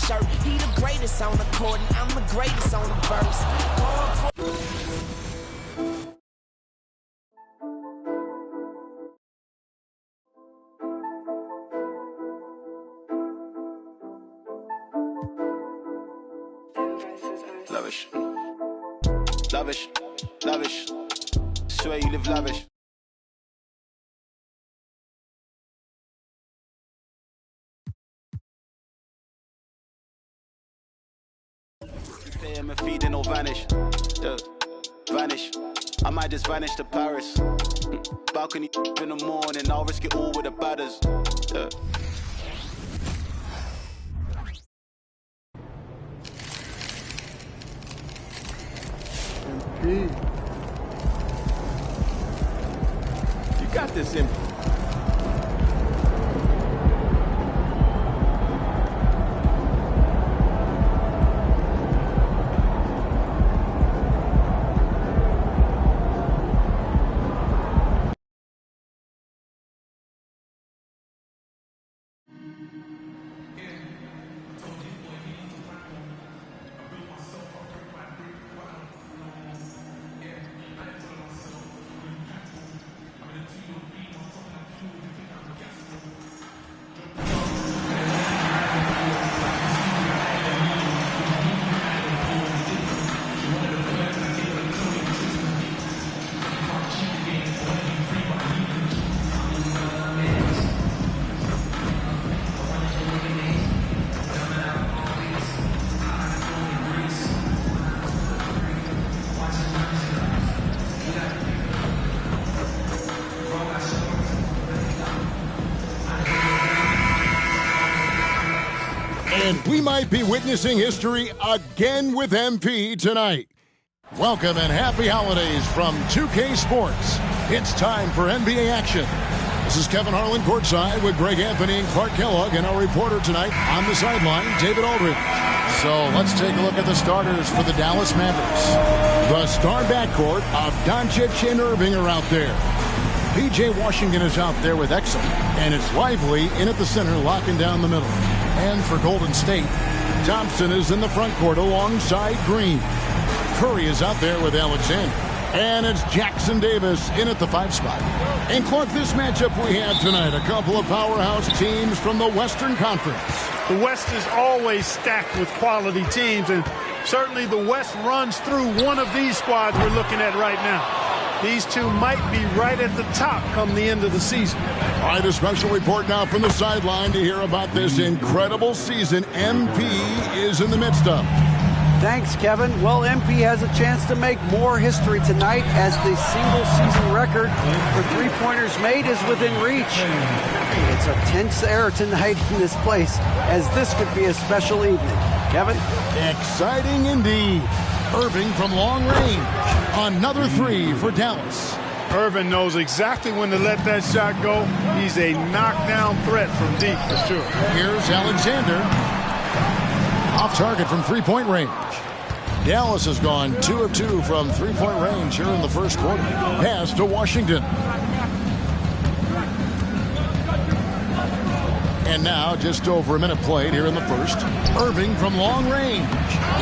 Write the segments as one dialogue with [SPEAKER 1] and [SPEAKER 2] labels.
[SPEAKER 1] shirt. He the greatest on the court, and I'm the greatest on the verse.
[SPEAKER 2] Lavish, lavish, lavish. Swear you live lavish. Stay in my feet and no vanish. Yeah, vanish. I might just vanish to Paris. Balcony in the morning, I'll risk it all with the batters. Yeah.
[SPEAKER 3] You got this in.
[SPEAKER 4] And we might be witnessing history again with MP tonight. Welcome and happy holidays from 2K Sports. It's time for NBA action. This is Kevin Harlan courtside with Greg Anthony and Clark Kellogg, and our reporter tonight on the sideline, David Aldridge. So let's take a look at the starters for the Dallas Mavericks. The star backcourt of Doncic and Irving are out there. P.J. Washington is out there with Exum, and it's Lively in at the center, locking down the middle. And for Golden State, Thompson is in the front court alongside Green. Curry is out there with Alexander. And it's Jackson Davis in at the 5 spot. And Clark, this matchup we have tonight, a couple of powerhouse teams from the Western Conference.
[SPEAKER 5] The West is always stacked with quality teams, and certainly the West runs through one of these squads we're looking at right now. These two might be right at the top come the end of the season.
[SPEAKER 4] All right, a special report now from the sideline to hear about this incredible season MP is in the midst of.
[SPEAKER 6] Thanks, Kevin. Well, MP has a chance to make more history tonight as the single-season record for three-pointers made is within reach. It's a tense air tonight in this place, as this could be a special evening. Kevin?
[SPEAKER 4] Exciting indeed. Irving from long range. Another three for Dallas.
[SPEAKER 5] Irving knows exactly when to let that shot go. He's a knockdown threat from deep for sure.
[SPEAKER 4] Here's Alexander. Off target from three-point range. Dallas has gone 2 of 2 from three-point range here in the first quarter. Pass to Washington. And now just over a minute played here in the first. Irving from long range.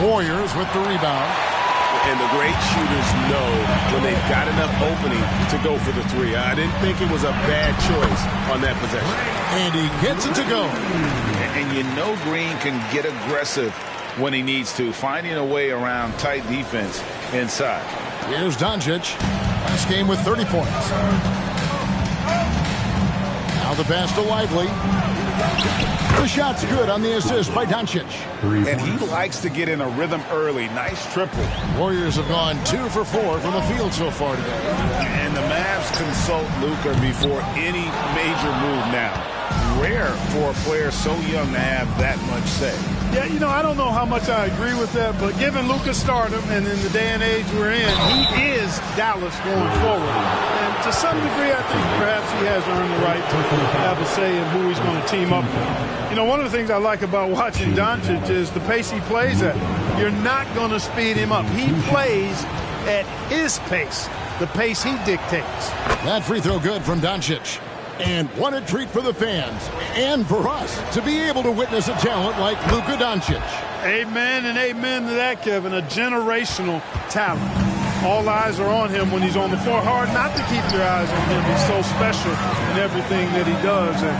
[SPEAKER 4] Warriors with the rebound.
[SPEAKER 3] And the great shooters know when they've got enough opening to go for the three. I didn't think it was a bad choice on that possession.
[SPEAKER 4] And he gets it to go.
[SPEAKER 7] And you know Green can get aggressive when he needs to, finding a way around tight defense inside.
[SPEAKER 4] Here's Doncic. Last game with 30 points. Now the pass to Lively. The shot's good on the assist by Doncic.
[SPEAKER 7] And he likes to get in a rhythm early. Nice triple.
[SPEAKER 4] Warriors have gone 2 for 4 from the field so far today.
[SPEAKER 7] And the Mavs consult Luka before any major move now. Rare for a player so young to have that much say.
[SPEAKER 5] Yeah, you know, I don't know how much I agree with that, but given Luka's stardom and in the day and age we're in, he is Dallas going forward. And to some degree, I think perhaps he has earned the right to have a say in who he's going to team up with. You know, one of the things I like about watching Doncic is the pace he plays at. You're not going to speed him up. He plays at his pace, the pace he dictates.
[SPEAKER 4] That free throw good from Doncic. And what a treat for the fans and for us to be able to witness a talent like Luka Doncic.
[SPEAKER 5] Amen and amen to that, Kevin. A generational talent. All eyes are on him when he's on the floor. Hard not to keep your eyes on him. He's so special in everything that he does. And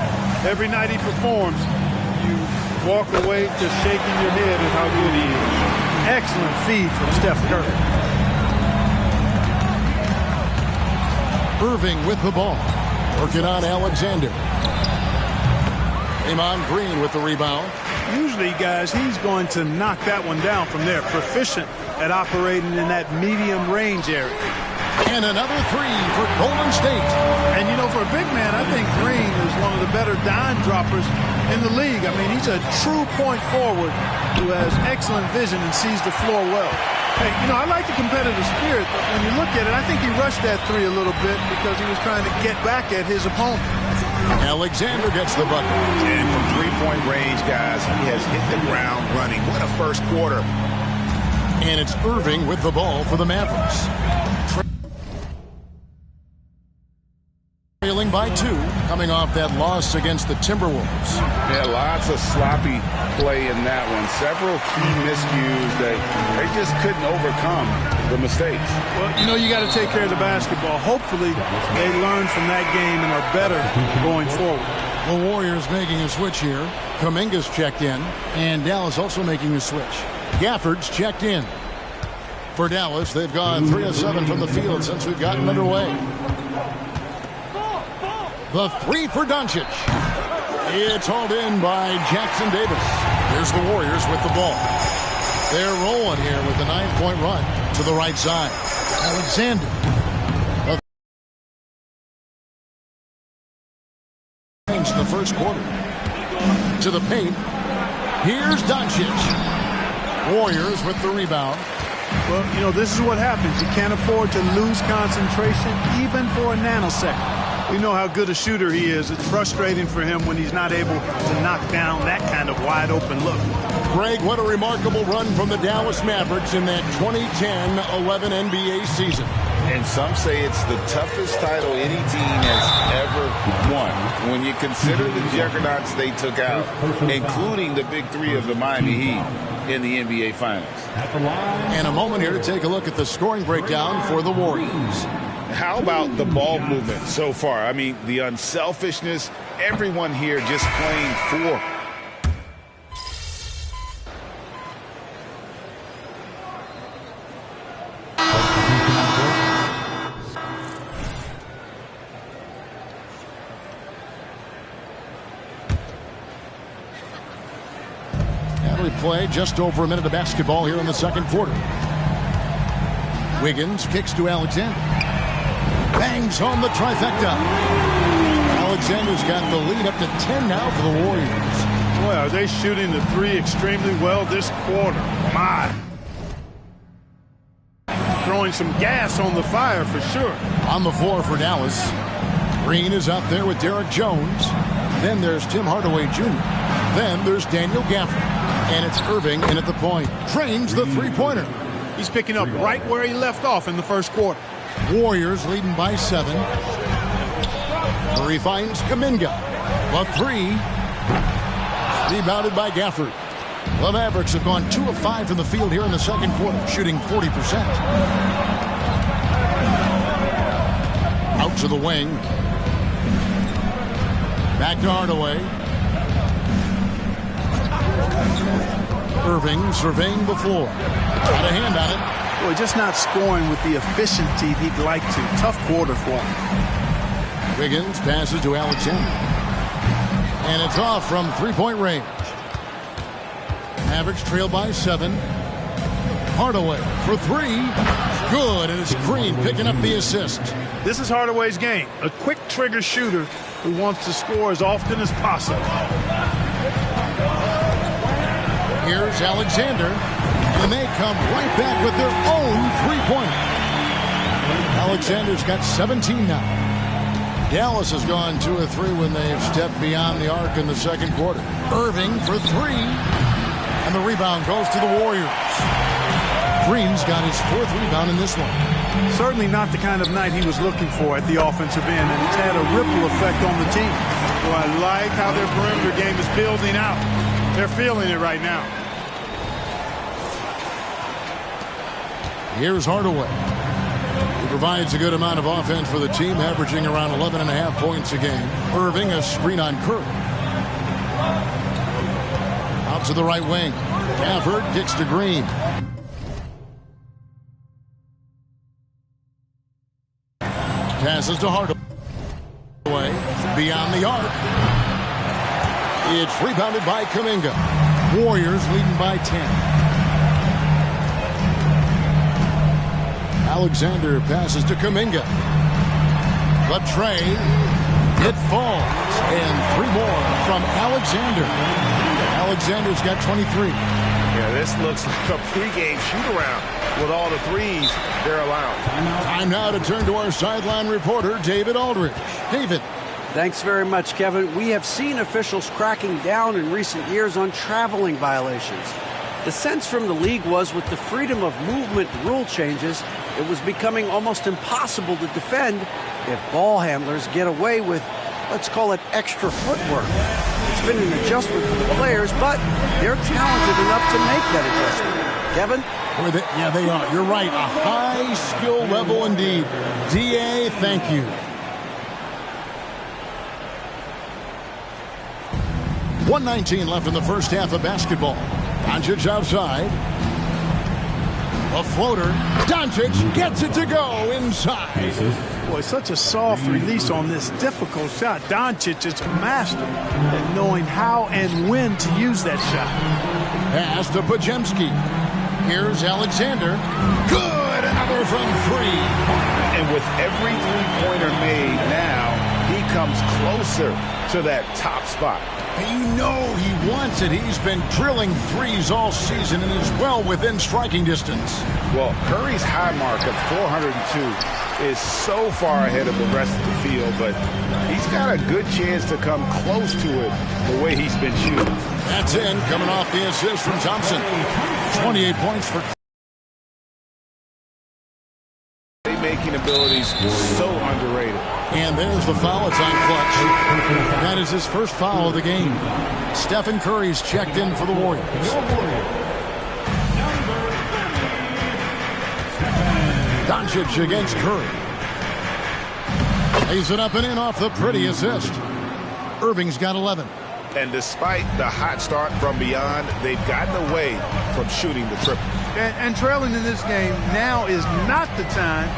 [SPEAKER 5] every night he performs, you walk away just shaking your head at how good he is. Excellent feed from Steph Curry.
[SPEAKER 4] Irving with the ball. Working on Alexander. Draymond Green with the rebound.
[SPEAKER 5] Usually, guys, he's going to knock that one down from there. Proficient at operating in that medium range area.
[SPEAKER 4] And another three for Golden State.
[SPEAKER 5] And, you know, for a big man, I think Green is one of the better dime droppers in the league. I mean, he's a true point forward who has excellent vision and sees the floor well. Hey, you know, I like the competitive spirit, but when you look at it, I think he rushed that three a little bit because he was trying to get back at his opponent.
[SPEAKER 4] Alexander gets the bucket.
[SPEAKER 7] And from three-point range, guys, he has hit the ground running. What a first quarter.
[SPEAKER 4] And it's Irving with the ball for the Mavericks. Trailing by 2, coming off that loss against the Timberwolves.
[SPEAKER 7] Yeah, lots of sloppy play in that one. Several key miscues that they just couldn't overcome the mistakes.
[SPEAKER 5] Well, you know, you got to take care of the basketball. Hopefully, they learn from that game and are better going forward.
[SPEAKER 4] The Warriors making a switch here. Kuminga's checked in, and Dallas also making a switch. Gafford's checked in. For Dallas, they've gone 3 of 7 from the field since we've gotten underway. The three for Doncic. It's hauled in by Jackson Davis. Here's the Warriors with the ball. They're rolling here with a 9-point run to the right side. Alexander. Change in the first quarter. To the paint. Here's Doncic. Warriors with the rebound.
[SPEAKER 5] Well, you know, this is what happens. You can't afford to lose concentration even for a nanosecond. We know how good a shooter he is. It's frustrating for him when he's not able to knock down that kind of wide-open look.
[SPEAKER 4] Greg, what a remarkable run from the Dallas Mavericks in that 2010-11 NBA season.
[SPEAKER 7] And some say it's the toughest title any team has ever won. When you consider the juggernauts they took out, including the big three of the Miami Heat in the NBA Finals.
[SPEAKER 4] And a moment here to take a look at the scoring breakdown for the Warriors.
[SPEAKER 7] How about the ball movement so far? I mean, the unselfishness, everyone here just playing for.
[SPEAKER 4] And we play just over a minute of basketball here in the second quarter. Wiggins kicks to Alexander. Bangs home the trifecta. Alexander's got the lead up to 10 now for the Warriors.
[SPEAKER 5] Boy, are they shooting the three extremely well this quarter. My. Throwing some gas on the fire for sure.
[SPEAKER 4] On the floor for Dallas. Green is out there with Derek Jones. Then there's Tim Hardaway Jr. Then there's Daniel Gafford. And it's Irving in at the point. Trains the three-pointer.
[SPEAKER 5] He's picking up right where he left off in the first quarter.
[SPEAKER 4] Warriors leading by 7. Murray finds Kuminga. The three. Rebounded by Gafford. The Mavericks have gone 2 of 5 from the field here in the second quarter, shooting 40%. Out to the wing. Back to Hardaway. Irving surveying the floor. Got a hand on it.
[SPEAKER 5] Boy, just not scoring with the efficiency he'd like to. Tough quarter for him.
[SPEAKER 4] Wiggins passes to Alexander. And it's off from three-point range. Mavericks trail by 7. Hardaway for 3. Good, and it's Green picking up the assist.
[SPEAKER 5] This is Hardaway's game. A quick trigger shooter who wants to score as often as possible.
[SPEAKER 4] Here's Alexander, and they come right back with their own three-pointer. Alexander's got 17 now. Dallas has gone 2 of 3 when they've stepped beyond the arc in the second quarter. Irving for 3, and the rebound goes to the Warriors. Green's got his 4th rebound in this one.
[SPEAKER 5] Certainly not the kind of night he was looking for at the offensive end, and it's had a ripple effect on the team. So I like how their perimeter game is building out. They're feeling it right now.
[SPEAKER 4] Here's Hardaway. He provides a good amount of offense for the team, averaging around 11.5 points a game. Irving, a screen on Curry. Out to the right wing. Gafford kicks to Green. Passes to Hardaway. Beyond the arc. It's rebounded by Kuminga. Warriors leading by 10. Alexander passes to Kuminga. The tray. It falls. And 3 more from Alexander. Alexander's got 23.
[SPEAKER 3] Yeah, this looks like a pregame shoot-around with all the threes they're allowed.
[SPEAKER 4] Time now to turn to our sideline reporter, David Aldridge. David.
[SPEAKER 6] Thanks very much, Kevin. We have seen officials cracking down in recent years on traveling violations. The sense from the league was with the freedom of movement rule changes, it was becoming almost impossible to defend if ball handlers get away with, let's call it, extra footwork. It's been an adjustment for the players, but they're talented enough to make that adjustment. Kevin?
[SPEAKER 4] Yeah, they are. You're right. A high skill level indeed. DA, thank you. .119 left in the first half of basketball. Doncic outside. A floater. Doncic gets it to go inside.
[SPEAKER 5] Boy, such a soft release on this difficult shot. Doncic is a master at knowing how and when to use that shot.
[SPEAKER 4] Pass to Podziemski. Here's Alexander. Good. Another from 3.
[SPEAKER 7] And with every three-pointer made now, he comes closer to that top spot.
[SPEAKER 4] You know he wants it. He's been drilling threes all season and is well within striking distance.
[SPEAKER 7] Well, Curry's high mark of 402 is so far ahead of the rest of the field, but he's got a good chance to come close to it the way he's been shooting.
[SPEAKER 4] That's in, coming off the assist from Thompson. 28 points for...
[SPEAKER 7] Playmaking abilities so underrated.
[SPEAKER 4] And there's the foul. It's on Clutch. That is his first foul of the game. Stephen Curry's checked in for the Warriors. Doncic against Curry. Lays it up and in off the pretty assist. Irving's got 11.
[SPEAKER 7] And despite the hot start from beyond, they've gotten away from shooting the triple.
[SPEAKER 5] And trailing in this game now is not the time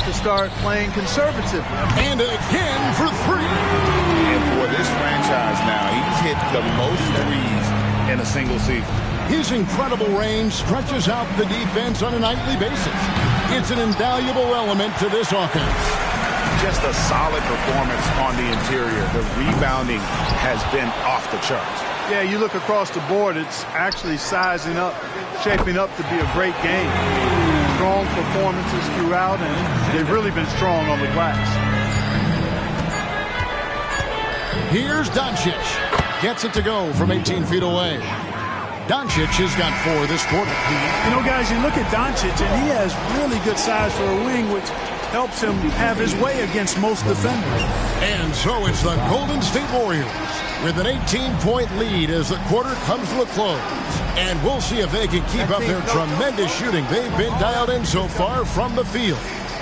[SPEAKER 5] to start playing conservatively.
[SPEAKER 4] And again for 3.
[SPEAKER 7] And for this franchise now, he's hit the most threes in a single season.
[SPEAKER 4] His incredible range stretches out the defense on a nightly basis. It's an invaluable element to this offense.
[SPEAKER 7] Just a solid performance on the interior. The rebounding has been off the charts.
[SPEAKER 5] Yeah, you look across the board, it's actually sizing up, shaping up to be a great game. Strong performances throughout, and they've really been strong on the glass.
[SPEAKER 4] Here's Doncic. Gets it to go from 18 feet away. Doncic has got 4 this quarter.
[SPEAKER 5] You know, guys, you look at Doncic, and he has really good size for a wing, which helps him have his way against most defenders.
[SPEAKER 4] And so it's the Golden State Warriors with an 18-point lead as the quarter comes to a close. And we'll see if they can keep up their tremendous shooting they've been dialed in so far from the field.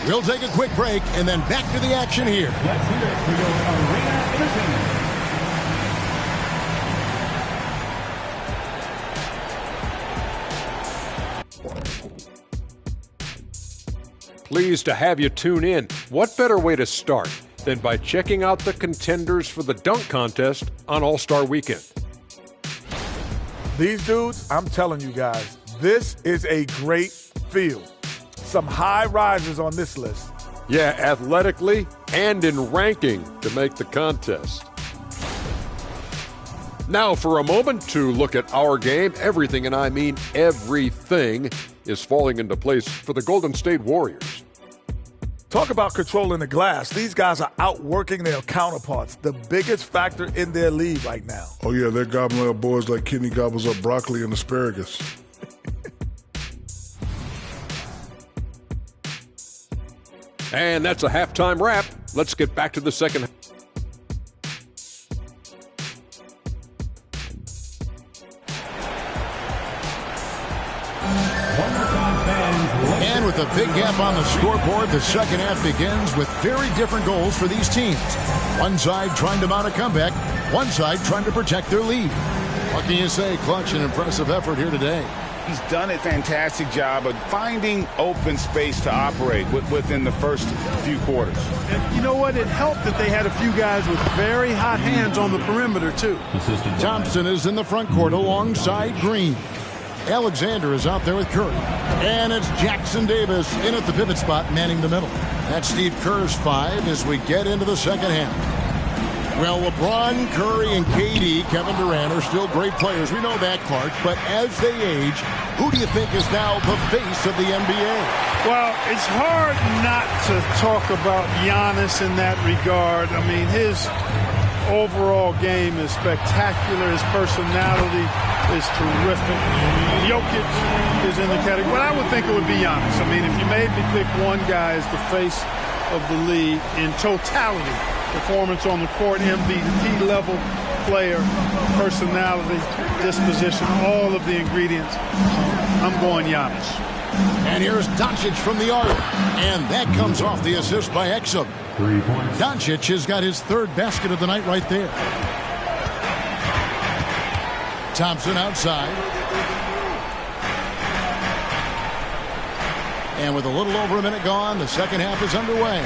[SPEAKER 4] We'll take a quick break and then back to the action here.
[SPEAKER 8] Let's hear it for your Arena Entertainment.
[SPEAKER 9] Pleased to have you tune in. What better way to start than by checking out the contenders for the dunk contest on All-Star Weekend?
[SPEAKER 10] These dudes, I'm telling you guys, this is a great field. Some high risers on this list.
[SPEAKER 9] Yeah, athletically and in ranking to make the contest. Now for a moment to look at our game. Everything, and I mean everything, is falling into place for the Golden State Warriors.
[SPEAKER 10] Talk about controlling the glass. These guys are outworking their counterparts, the biggest factor in their league right now.
[SPEAKER 11] Oh, yeah, they're gobbling up boys like Kenny gobbles up broccoli and asparagus.
[SPEAKER 9] And that's a halftime wrap. Let's get back to the second half.
[SPEAKER 4] And with a big gap on the scoreboard, the second half begins with very different goals for these teams. One side trying to mount a comeback, one side trying to protect their lead. What can you say? Clutch and impressive effort here today.
[SPEAKER 7] He's done a fantastic job of finding open space to operate within the first few quarters.
[SPEAKER 5] And you know what? It helped that they had a few guys with very hot hands on the perimeter, too.
[SPEAKER 4] Thompson is in the front court alongside Green. Alexander is out there with Curry. And it's Jackson Davis in at the pivot spot, manning the middle. That's Steve Kerr's 5 as we get into the second half. Well, LeBron, Curry, and KD, Kevin Durant, are still great players. We know that, Clark. But as they age, who do you think is now the face of the NBA?
[SPEAKER 5] Well, it's hard not to talk about Giannis in that regard. I mean, his overall game is spectacular. His personality is terrific. Jokic is in the category. Well, I would think it would be Giannis. I mean, if you made me pick one guy as the face of the league in totality, performance on the court, MVP level player, personality, disposition, all of the ingredients, I'm going Giannis.
[SPEAKER 4] And here's Doncic from the arc. And that comes off the assist by Exum.
[SPEAKER 8] 3 points.
[SPEAKER 4] Doncic has got his third basket of the night right there. Thompson outside. And with a little over a minute gone, the second half is underway.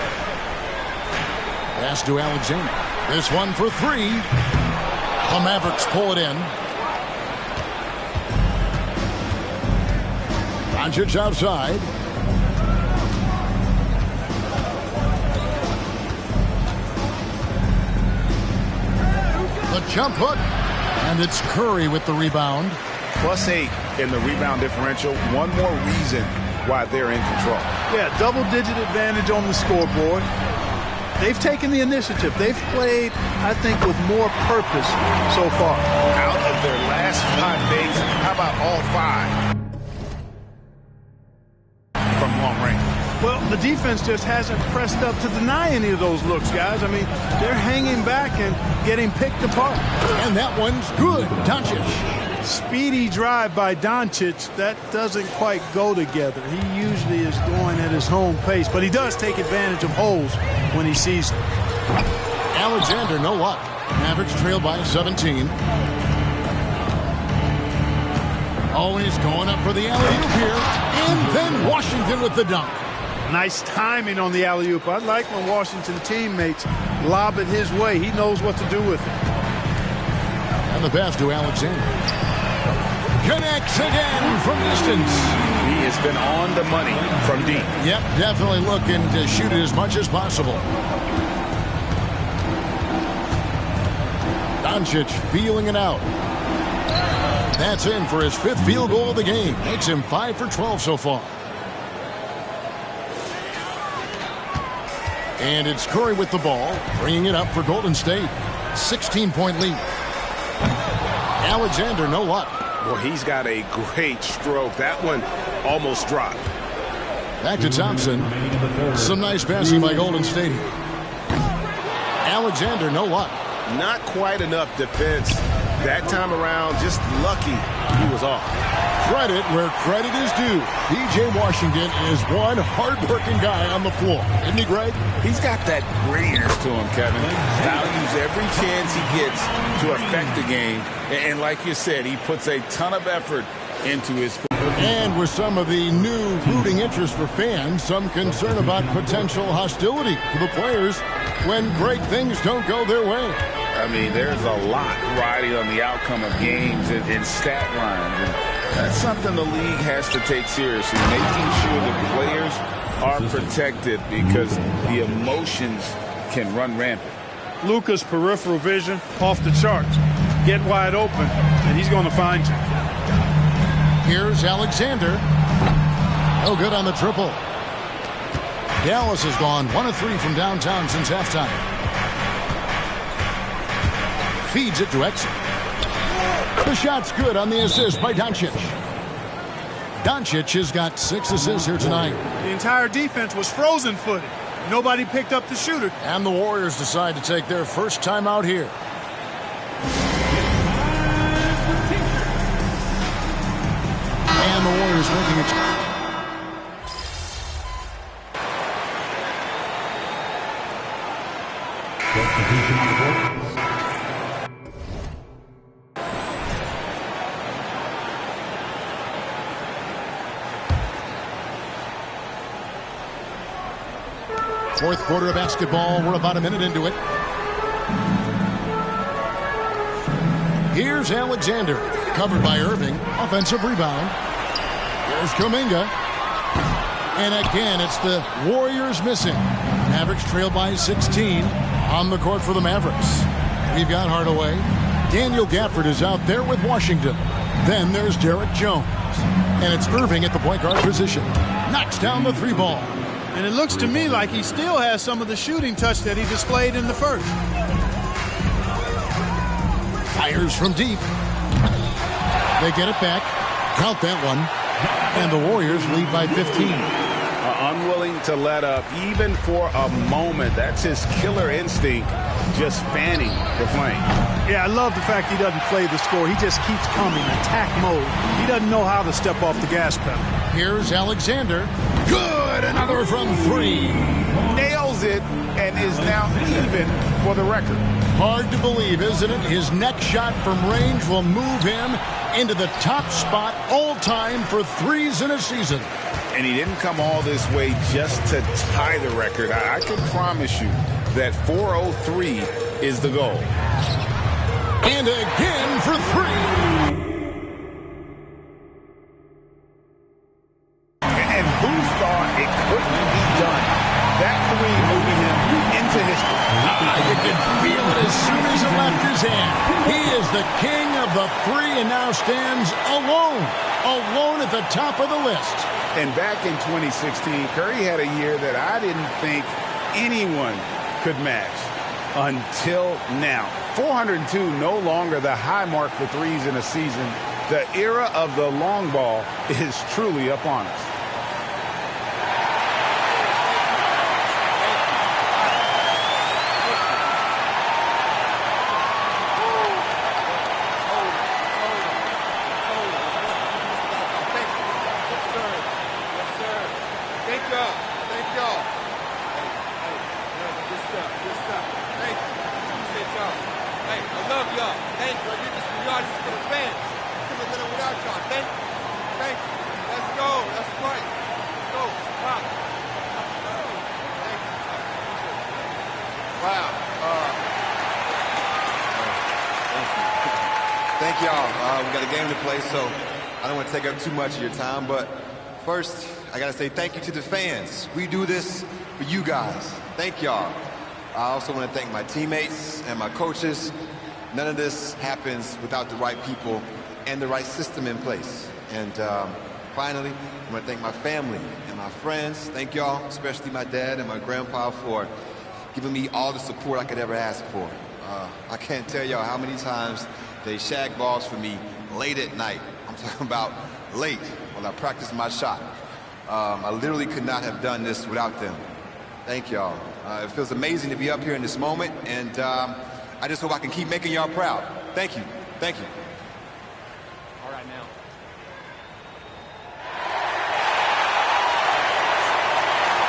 [SPEAKER 4] Pass to Alexander. This one for 3. The Mavericks pull it in. Doncic outside. The jump hook. And it's Curry with the rebound.
[SPEAKER 7] +8 in the rebound differential. One more reason why they're in control.
[SPEAKER 5] Yeah, double-digit advantage on the scoreboard. They've taken the initiative. They've played, I think, with more purpose so far.
[SPEAKER 7] Out of their last 5 days, how about all 5 from long range?
[SPEAKER 5] Well, the defense just hasn't pressed up to deny any of those looks, guys. I mean, they're hanging back and getting picked apart.
[SPEAKER 4] And that one's good. Doncic.
[SPEAKER 5] Speedy drive by Doncic. That doesn't quite go together. He usually is going at his home pace, but he does take advantage of holes when he sees them.
[SPEAKER 4] Alexander, no luck. Mavericks trail by 17. Always going up for the alley-oop here. And then Washington with the dunk.
[SPEAKER 5] Nice timing on the alley-oop. I like when Washington teammates lob it his way. He knows what to do with it.
[SPEAKER 4] And the pass to Alexander. Connects again from distance.
[SPEAKER 7] He has been on the money from deep.
[SPEAKER 4] Yep, definitely looking to shoot it as much as possible. Doncic feeling it out. That's in for his 5th field goal of the game. Makes him 5 for 12 so far. And it's Curry with the ball, bringing it up for Golden State. 16-point lead. Alexander, no luck.
[SPEAKER 3] Well, he's got a great stroke. That one almost dropped.
[SPEAKER 4] Back to Thompson. Some nice passing by Golden State. Alexander, no luck.
[SPEAKER 3] Not quite enough defense that time around. Just lucky he was off.
[SPEAKER 4] Credit where credit is due. P.J. Washington is one hard-working guy on the floor. Isn't he, Greg?
[SPEAKER 7] He's got that grittiness to him, Kevin. Values every chance he gets to affect the game. And like you said, he puts a ton of effort into his...
[SPEAKER 4] And with some of the new rooting interest for fans, some concern about potential hostility to the players when great things don't go their way.
[SPEAKER 7] I mean, there's a lot riding on the outcome of games and stat lines. And that's something the league has to take seriously, making sure the players are protected because the emotions can run rampant.
[SPEAKER 5] Luka's peripheral vision off the charts. Get wide open, and he's going to find you.
[SPEAKER 4] Here's Alexander. No good on the triple. Dallas has gone 1 of 3 from downtown since halftime. Feeds it to Exum. The shot's good on the assist by Doncic. Doncic has got 6 assists here tonight.
[SPEAKER 5] The entire defense was frozen-footed. Nobody picked up the shooter.
[SPEAKER 4] And the Warriors decide to take their first time out here. And the Warriors making it. Fourth quarter of basketball. We're about a minute into it. Here's Alexander. Covered by Irving. Offensive rebound. Here's Kuminga. And again, it's the Warriors missing. Mavericks trail by 16 on the court for the Mavericks. We've got Hardaway. Daniel Gafford is out there with Washington. Then there's Derek Jones. And it's Irving at the point guard position. Knocks down the three ball.
[SPEAKER 5] And it looks to me like he still has some of the shooting touch that he displayed in the first.
[SPEAKER 4] Fires from deep. They get it back. Count that one. And the Warriors lead by 15.
[SPEAKER 7] Unwilling to let up even for a moment. That's his killer instinct, just fanning the flame.
[SPEAKER 5] Yeah, I love the fact he doesn't play the score. He just keeps coming, attack mode. He doesn't know how to step off the gas pedal.
[SPEAKER 4] Here's Alexander. Good! Another from three.
[SPEAKER 7] Nails it and is now even for the record.
[SPEAKER 4] Hard to believe, isn't it? His next shot from range will move him into the top spot all time for threes in a season.
[SPEAKER 7] And he didn't come all this way just to tie the record. I can promise you that 403 is the goal.
[SPEAKER 4] And again for three.
[SPEAKER 7] And who thought it couldn't be done? That three moving him into history.
[SPEAKER 4] You can feel it as soon as it left his hand. He is the king of the three and now stands alone at the top of the list.
[SPEAKER 7] And back in 2016, Curry had a year that I didn't think anyone could match until now. 402, no longer the high mark for threes in a season. The era of the long ball is truly upon us.
[SPEAKER 12] Thank y'all. We got a game to play, so I don't want to take up too much of your time, but first, I got to say thank you to the fans. We do this for you guys. Thank y'all. I also want to thank my teammates and my coaches. None of this happens without the right people and the right system in place. And finally, I want to thank my family and my friends. Thank y'all, especially my dad and my grandpa, for giving me all the support I could ever ask for. I can't tell y'all how many times they shag balls for me late at night. I'm talking about late when I practice my shot. I literally could not have done this without them. Thank y'all. It feels amazing to be up here in this moment, and I just hope I can keep making y'all proud. Thank you. Thank you.
[SPEAKER 13] All right, now.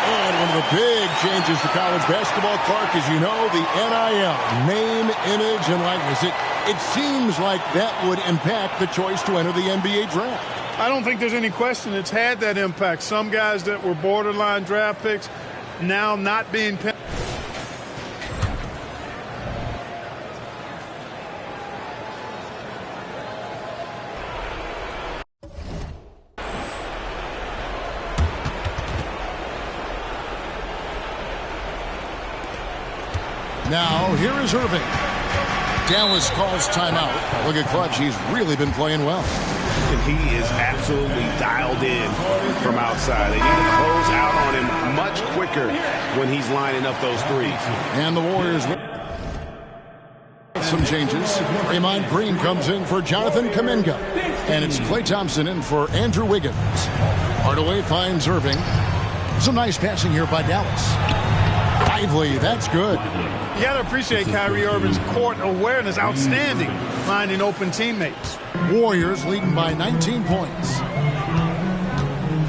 [SPEAKER 4] And one of the big changes to college basketball, Clark, as you know, the NIL, name, image, and likeness. It seems like that would impact the choice to enter the NBA draft.
[SPEAKER 5] I don't think there's any question it's had that impact. Some guys that were borderline draft picks now not being picked.
[SPEAKER 4] Now, here is Irving. Dallas calls timeout. Look at Clutch. He's really been playing well.
[SPEAKER 3] And he is absolutely dialed in from outside. They need to close out on him much quicker when he's lining up those threes.
[SPEAKER 4] And the Warriors some changes. Draymond Green comes in for Jonathan Kuminga. And it's Klay Thompson in for Andrew Wiggins. Hardaway finds Irving. Some nice passing here by Dallas. lively. That's good.
[SPEAKER 5] You got to appreciate Kyrie Irving's court awareness. Outstanding. Finding open teammates.
[SPEAKER 4] Warriors leading by 19 points.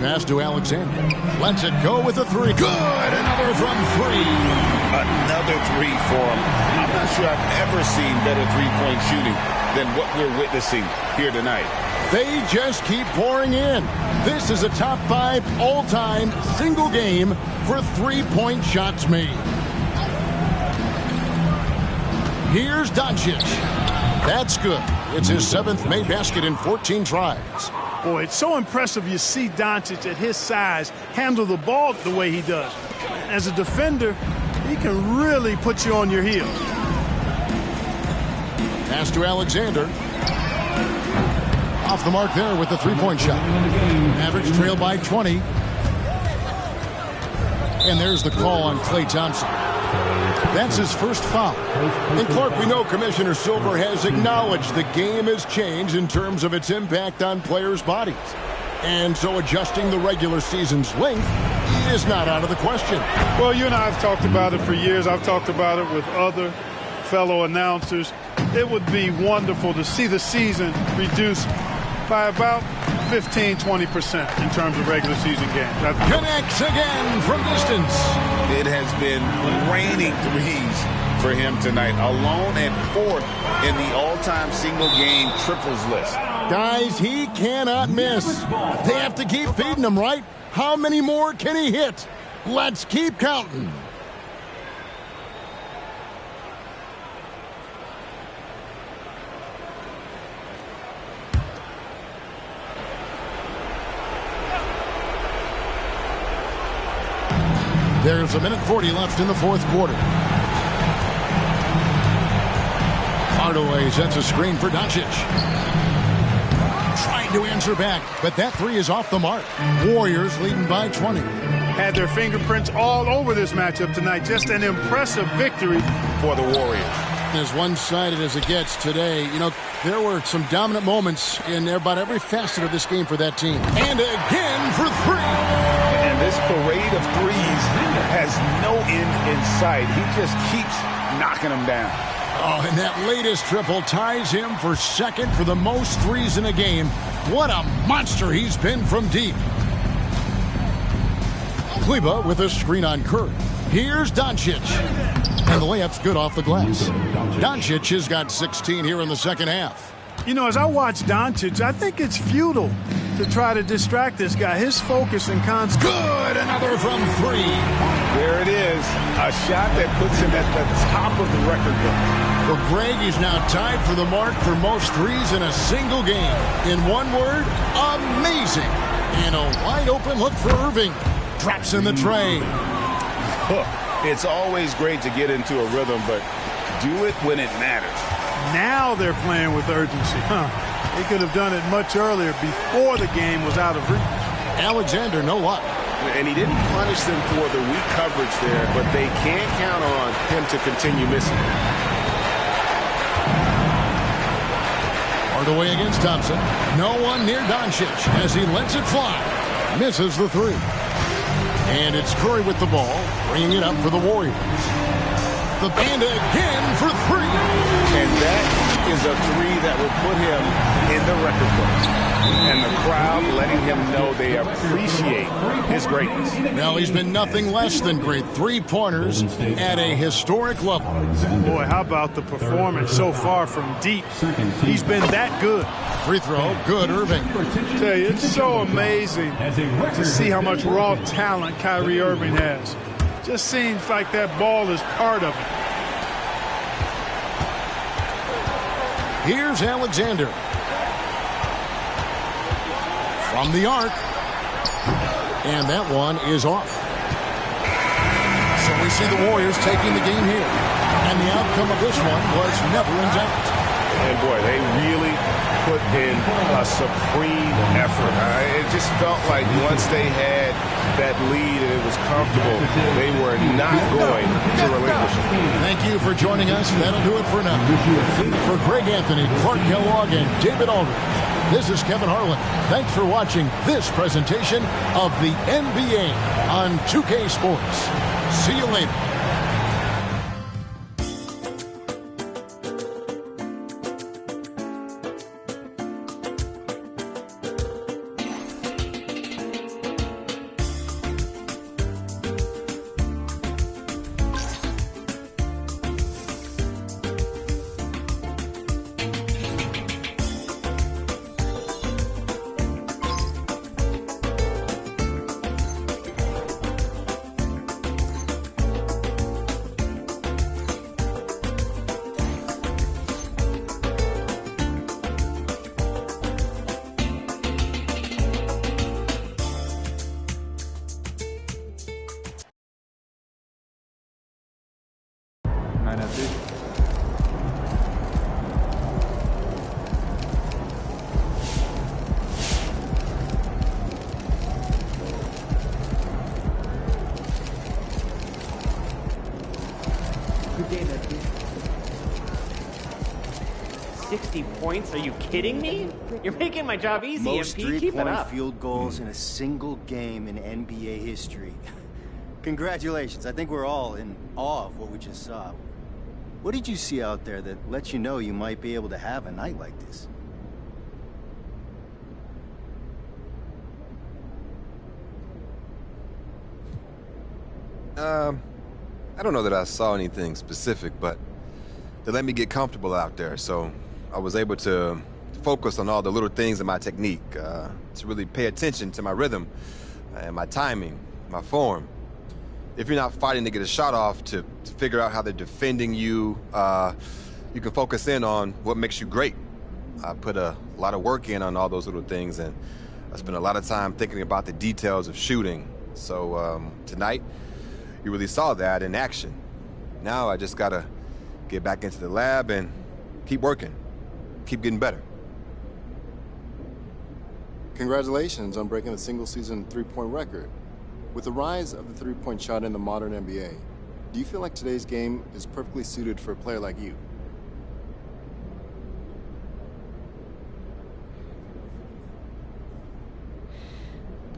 [SPEAKER 4] Pass to Alexander. Lets it go with a three. Good. Another from three.
[SPEAKER 7] Another three for him. I'm not sure I've ever seen better three-point shooting than what we're witnessing here tonight.
[SPEAKER 4] They just keep pouring in. This is a top 5 all-time single game for three-point shots made. Here's Doncic. That's good. It's his 7th made basket in 14 tries.
[SPEAKER 5] Boy, it's so impressive you see Doncic at his size handle the ball the way he does. As a defender, he can really put you on your heels.
[SPEAKER 4] Pass to Alexander. Off the mark there with the three-point shot. Mavericks trail by 20. And there's the call on Klay Thompson. That's his first foul. And Clark, we know Commissioner Silver has acknowledged the game has changed in terms of its impact on players' bodies. And so adjusting the regular season's length is not out of the question.
[SPEAKER 5] Well, you and I have talked about it for years. I've talked about it with other fellow announcers. It would be wonderful to see the season reduced by about 15-20% in terms of regular season games.
[SPEAKER 4] Connects again from distance.
[SPEAKER 7] It has been raining threes for him tonight, alone at 4th in the all-time single-game triples list.
[SPEAKER 4] Guys, he cannot miss. They have to keep feeding him, right? How many more can he hit? Let's keep counting. There's a minute 40 left in the 4th quarter. Hardaway sets a screen for Doncic. Trying to answer back, but that three is off the mark. Warriors leading by 20.
[SPEAKER 5] Had their fingerprints all over this matchup tonight. Just an impressive victory for the Warriors.
[SPEAKER 4] As one-sided as it gets today, you know, there were some dominant moments in about every facet of this game for that team. And again for three.
[SPEAKER 7] And this parade of threes has no end in sight. He just keeps knocking them down.
[SPEAKER 4] Oh, and that latest triple ties him for 2nd for the most threes in a game. What a monster he's been from deep. Kleba with a screen on Curry. Here's Doncic. And the layup's good off the glass. Doncic has got 16 here in the second half.
[SPEAKER 5] You know, as I watch Doncic, I think it's futile to try to distract this guy. His focus and concentration.
[SPEAKER 4] Good, another from three.
[SPEAKER 7] There it is. A shot that puts him at the top of the record book.
[SPEAKER 4] Well, Greg is now tied for the mark for most threes in a single game. In one word, amazing. And a wide open look for Irving. Drops in the tray.
[SPEAKER 7] It's always great to get into a rhythm, but do it when it matters.
[SPEAKER 5] Now they're playing with urgency. They could have done it much earlier before the game was out of reach.
[SPEAKER 4] Alexander, no luck.
[SPEAKER 3] And he didn't punish them for the weak coverage there, but they can't count on him to continue missing.
[SPEAKER 4] Hardaway against Thompson. No one near Doncic as he lets it fly. Misses the three. And it's Curry with the ball, bringing it up for the Warriors. The band again for three.
[SPEAKER 3] And that is a three that will put him in the record book. And the crowd letting him know they appreciate his greatness.
[SPEAKER 4] Now he's been nothing less than great. 3-pointers at a historic level.
[SPEAKER 5] Boy, how about the performance so far from deep? He's been that good.
[SPEAKER 4] Free throw, good, Irving.
[SPEAKER 5] I tell you, it's so amazing to see how much raw talent Kyrie Irving has. Just seems like that ball is part of it.
[SPEAKER 4] Here's Alexander. From the arc. And that one is off. So we see the Warriors taking the game here. And the outcome of this one was never in doubt.
[SPEAKER 3] And boy, they really put in a supreme effort. It just felt like once they had that lead and it was comfortable, they were not going to relinquish it.
[SPEAKER 4] Thank you for joining us. That'll do it for now. For Greg Anthony, Clark Kellogg, and David Aldridge, this is Kevin Harlan. Thanks for watching this presentation of the NBA on 2K Sports. See you later.
[SPEAKER 14] behind that too.
[SPEAKER 15] Good game, MP. 60 points? Are you kidding me? You're making my job easy,
[SPEAKER 16] Most
[SPEAKER 15] MP. Keep it
[SPEAKER 16] three-point
[SPEAKER 15] up.
[SPEAKER 16] field goals in a single game in NBA history. Congratulations. I think we're all in awe of what we just saw. What did you see out there that lets you know you might be able to have a night like this?
[SPEAKER 17] I don't know that I saw anything specific, but they let me get comfortable out there, so I was able to focus on all the little things in my technique, to really pay attention to my rhythm and my timing, my form. If you're not fighting to get a shot off, to figure out how they're defending you, you can focus in on what makes you great. I put a lot of work in on all those little things, and I spent a lot of time thinking about the details of shooting. So tonight, you really saw that in action. Now I just gotta get back into the lab and keep working, keep getting better.
[SPEAKER 18] Congratulations on breaking the single-season three-point record. With the rise of the three-point shot in the modern NBA, do you feel like today's game is perfectly suited for a player like you?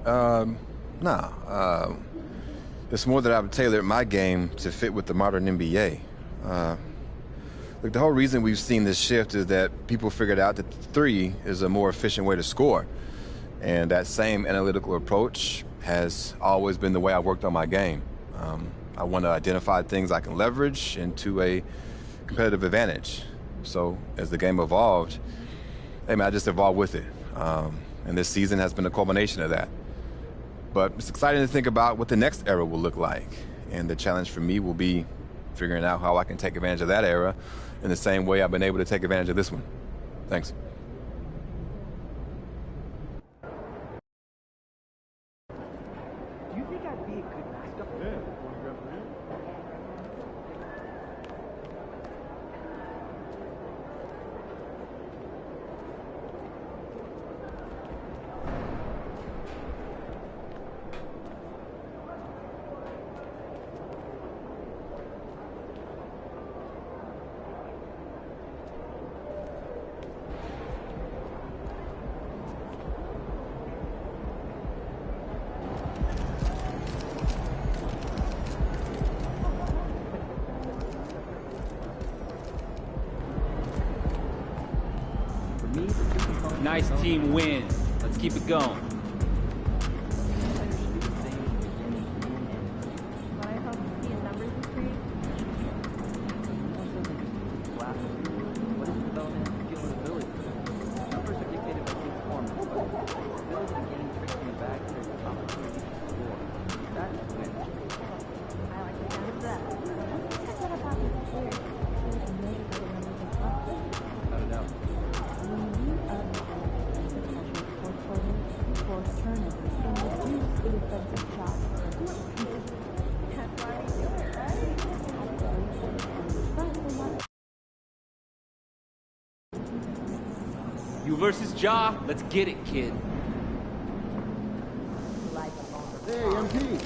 [SPEAKER 17] No. It's more that I've tailored my game to fit with the modern NBA. Look, the whole reason we've seen this shift is that people figured out that the three is a more efficient way to score. And that same analytical approach has always been the way I worked on my game. I want to identify things I can leverage into a competitive advantage. So as the game evolved, hey man, I just evolved with it. And this season has been a culmination of that. But it's exciting to think about what the next era will look like. And the challenge for me will be figuring out how I can take advantage of that era in the same way I've been able to take advantage of this one. Thanks.
[SPEAKER 15] Do you think I'd be a good backup?
[SPEAKER 13] Nice team win. Let's keep it going. You versus Ja. Let's get it, kid.
[SPEAKER 4] Hey, MP.